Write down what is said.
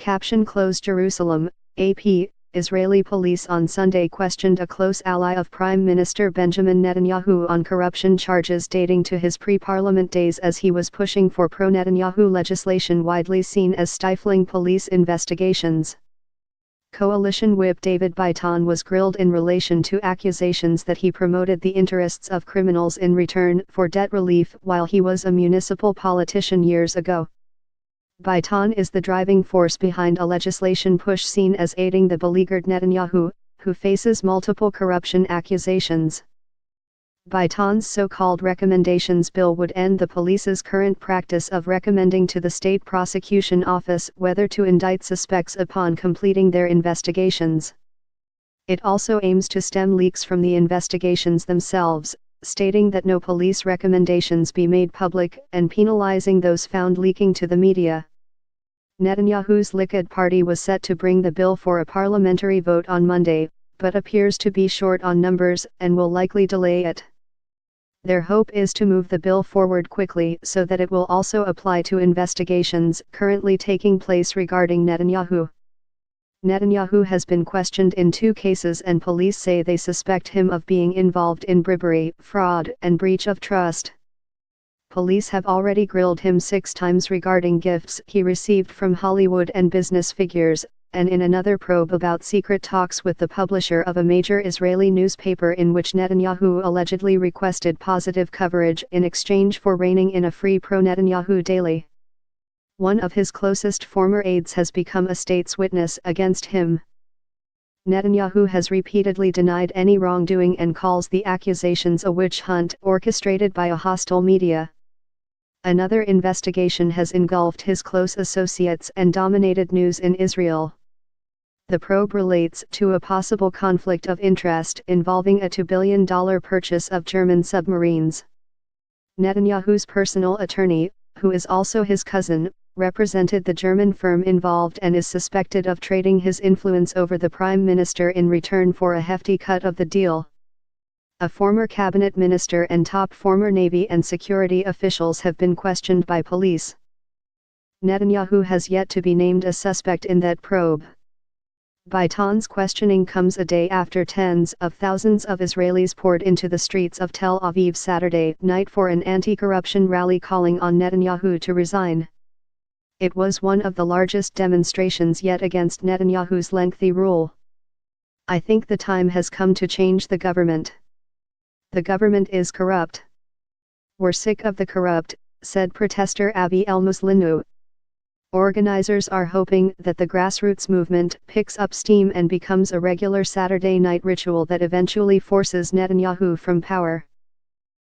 Caption Close Jerusalem, AP. Israeli police on Sunday questioned a close ally of Prime Minister Benjamin Netanyahu on corruption charges dating to his pre-parliament days as he was pushing for pro-Netanyahu legislation widely seen as stifling police investigations. Coalition whip David Bitan was grilled in relation to accusations that he promoted the interests of criminals in return for debt relief while he was a municipal politician years ago. Bitan is the driving force behind a legislation push seen as aiding the beleaguered Netanyahu, who faces multiple corruption accusations. Bitan's so-called recommendations bill would end the police's current practice of recommending to the state prosecution office whether to indict suspects upon completing their investigations. It also aims to stem leaks from the investigations themselves, stating that no police recommendations be made public and penalizing those found leaking to the media. Netanyahu's Likud party was set to bring the bill for a parliamentary vote on Monday, but appears to be short on numbers and will likely delay it. Their hope is to move the bill forward quickly so that it will also apply to investigations currently taking place regarding Netanyahu. Netanyahu has been questioned in 2 cases and police say they suspect him of being involved in bribery, fraud, and breach of trust. Police have already grilled him 6 times regarding gifts he received from Hollywood and business figures, and in another probe about secret talks with the publisher of a major Israeli newspaper in which Netanyahu allegedly requested positive coverage in exchange for reining in a free pro-Netanyahu daily. One of his closest former aides has become a state's witness against him. Netanyahu has repeatedly denied any wrongdoing and calls the accusations a witch hunt orchestrated by a hostile media. Another investigation has engulfed his close associates and dominated news in Israel. The probe relates to a possible conflict of interest involving a $2 billion purchase of German submarines. Netanyahu's personal attorney, who is also his cousin, represented the German firm involved and is suspected of trading his influence over the prime minister in return for a hefty cut of the deal. A former cabinet minister and top former Navy and security officials have been questioned by police. Netanyahu has yet to be named a suspect in that probe. Bitan's questioning comes a day after tens of thousands of Israelis poured into the streets of Tel Aviv Saturday night for an anti-corruption rally calling on Netanyahu to resign. It was one of the largest demonstrations yet against Netanyahu's lengthy rule. I think the time has come to change the government. The government is corrupt. We're sick of the corrupt, said protester Avi El-Muslinu. Organizers are hoping that the grassroots movement picks up steam and becomes a regular Saturday night ritual that eventually forces Netanyahu from power.